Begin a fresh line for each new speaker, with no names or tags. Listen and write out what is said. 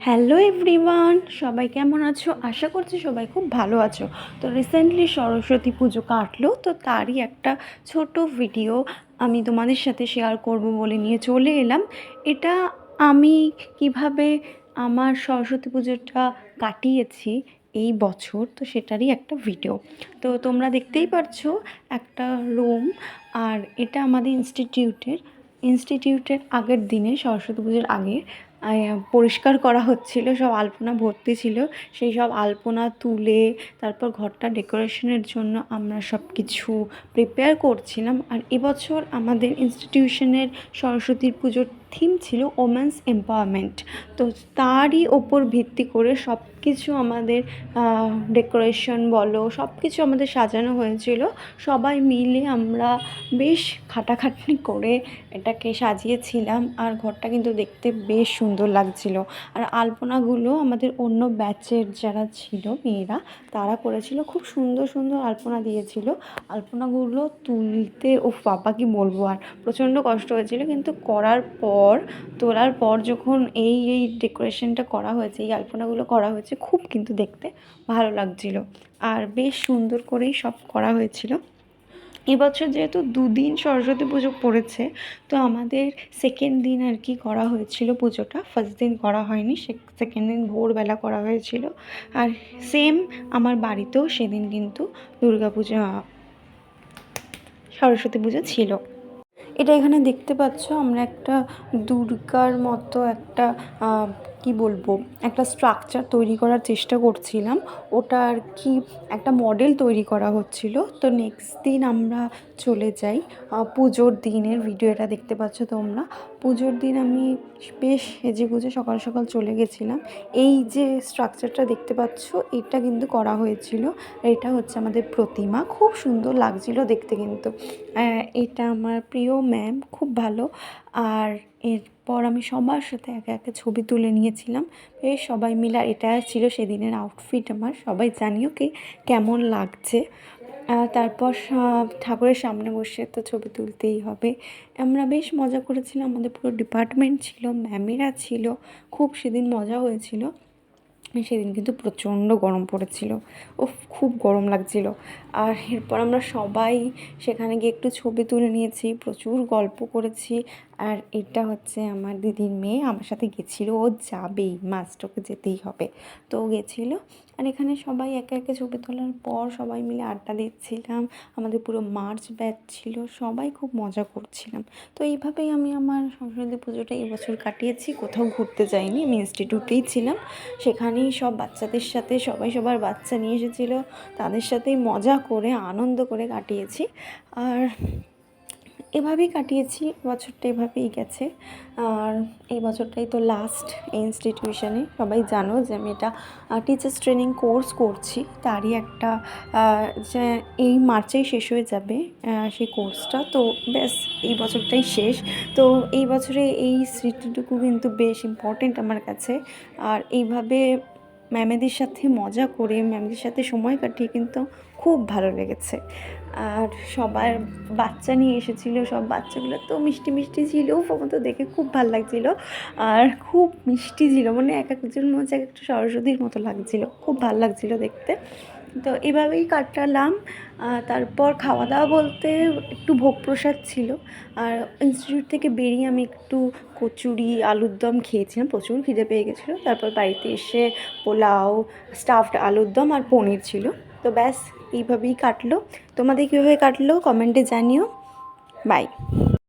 Hello everyone, সবাই কেমন আছো? আশা করছি সবাই খুব ভালো আছো। তো রিসেন্টলি সরস্বতী পুজো কাটলো, তো তারই একটা ছোট ভিডিও আমি তোমাদের সাথে শেয়ার করব বলে নিয়ে চলে এলাম। এটা আমি কিভাবে আমার সরস্বতী পুজোটা কাটিয়েছি এই বছর, তো সেটারই একটা ভিডিও। তো তোমরা দেখতেই পারছো একটা রুম, আর এটা আমাদের ইনস্টিটিউটের আগের দিনে, সরস্বতী পুজোর আগে পরিষ্কার করা হচ্ছিল। সব আলপনা ভর্তি ছিল, সেই সব আলপনা তুলে তারপর ঘরটা ডেকোরেশনের জন্য আমরা সব কিছু প্রিপেয়ার করছিলাম। আর এবছর আমাদের ইনস্টিটিউশনের সরস্বতী পুজোর থিম ছিল ওমেন্স এম্পাওয়ারমেন্ট। তো তারই ওপর ভিত্তি করে সব কিছু আমাদের ডেকোরেশন বলো, সব কিছু আমাদের সাজানো হয়েছিল। সবাই মিলে আমরা বেশ খাটাখাটনি করে এটাকে সাজিয়েছিলাম, আর ঘরটা কিন্তু দেখতে বেশ সুন্দর লাগছিল। আর আলপনাগুলো আমাদের অন্য ব্যাচের যারা ছিল মেয়েরা, তারা করেছিল, খুব সুন্দর সুন্দর আলপনা দিয়েছিল। আলপনাগুলো তুলতে ও বাবা কি বলবো, আর প্রচণ্ড কষ্ট হয়েছিল, কিন্তু তোলার পর যখন এই ডেকোরেশনটা করা হয়েছে, এই আলপনাগুলো করা হয়েছে, খুব কিন্তু দেখতে ভালো লাগছিল। আর বেশ সুন্দর করেই সব করা হয়েছিল। এবছর যেহেতু দুদিন সরস্বতী পুজো পড়েছে, তো আমাদের সেকেন্ড দিন আর কি করা হয়েছিল পুজোটা। ফার্স্ট দিন করা হয়নি, সেকেন্ড দিন ভোরবেলা করা হয়েছিল। আর সেম আমার বাড়িতেও সেদিন কিন্তু সরস্বতী পুজো ছিল। এটা এখানে দেখতে পাচ্ছ, আমরা একটা দুর্গার মতো একটা কি বলবো, একটা স্ট্রাকচার তৈরি করার চেষ্টা করছিলাম। ওটা আর কি একটা মডেল তৈরি করা হচ্ছিল। তো নেক্সট দিন আমরা চলে যাই পুজোর দিনের ভিডিওটা দেখতে পাচ্ছ তোমরা। পুজোর দিন আমি বেশ সেজেগুজে সকাল সকাল চলে গেছিলাম। এই যে স্ট্রাকচারটা দেখতে পাচ্ছ, এটা কিন্তু করা হয়েছিল। এটা হচ্ছে আমাদের প্রতিমা, খুব সুন্দর লাগছিল দেখতে কিন্তু। এটা আমার প্রিয় ম্যাম, খুব ভালো। আর এরপর আমি সবার সাথে একে একে ছবি তুলে নিয়েছিলাম বেশ সবাই মিলে। এটা ছিল সেদিনের আউটফিট আমার, সবাই জানিও কেমন লাগছে। তারপর ঠাকুরের সামনে বসে তো ছবি তুলতেই হবে। আমরা বেশ মজা করেছিলাম, আমাদের পুরো ডিপার্টমেন্ট ছিল, ম্যামেরা ছিল, খুব সেদিন মজা হয়েছিল। সেদিন কিন্তু প্রচণ্ড গরম পড়েছিল, খুব গরম লাগছিল। আর এরপর আমরা সবাই সেখানে গিয়ে একটু ছবি তুলে নিয়েছি, প্রচুর গল্প করেছি। আর এটা হচ্ছে আমার দিদির মেয়ে, আমার সাথে গেছিলো, ও যাবেই, মাস্ট, ওকে যেতেই হবে, তো ও গেছিলো। আর এখানে সবাই একে একে ছবি তোলার পর সবাই মিলে আড্ডা দিচ্ছিলাম। আমাদের পুরো মার্চ ব্যাচ ছিল, সবাই খুব মজা করছিলাম। তো এইভাবেই আমি আমার সরস্বতী পুজোটা এবছর কাটিয়েছি। কোথাও ঘুরতে যাইনি, আমি ইনস্টিটিউটেই ছিলাম। সেখানেই সব বাচ্চাদের সাথে সবাই সবার বাচ্চা নিয়ে এসেছিলো, তাদের সাথেই মজা করে আনন্দ করে কাটিয়েছি। আর এভাবেই কাটিয়েছি, বছরটা এভাবেই গেছে। আর এই বছরটাই তো লাস্ট এই ইনস্টিটিউশনে। সবাই জানো যে আমি এটা টিচার্স ট্রেনিং কোর্স করছি, তারই একটা যে এই মার্চেই শেষ হয়ে যাবে সেই কোর্সটা। তো ব্যাস এই বছরটাই শেষ। তো এই বছরে এই স্মৃতিটুকু কিন্তু বেশ ইম্পর্টেন্ট আমার কাছে। আর এইভাবে ম্যামেদের সাথে মজা করে, ম্যামদের সাথে সময় কাটিয়ে কিন্তু খুব ভালো লেগেছে। আর সবার বাচ্চা নিয়ে এসেছিলো, সব বাচ্চাগুলো তো মিষ্টি মিষ্টি ছিল, তো দেখে খুব ভালো লাগছিলো। আর খুব মিষ্টি ছিল, মানে এক একজন মধ্যে এক একটা সরস্বতীর মতো লাগছিলো, খুব ভালো লাগছিলো দেখতে। তো এভাবেই কাটালাম। তারপর খাওয়া দাওয়া বলতে একটু ভোগ প্রসাদ ছিল। আর ইনস্টিটিউট থেকে বেরিয়ে আমি একটু কচুরি আলুর দম খেয়েছিলাম, প্রচুর খিদে পেয়ে গেছিলো। তারপর বাড়িতে এসে পোলাও, স্টাফড আলুর দম আর পনির ছিল। তো ব্যাস এইভাবেই কাটলো। তোমাদের কীভাবে কাটলো কমেন্টে জানিও। বাই।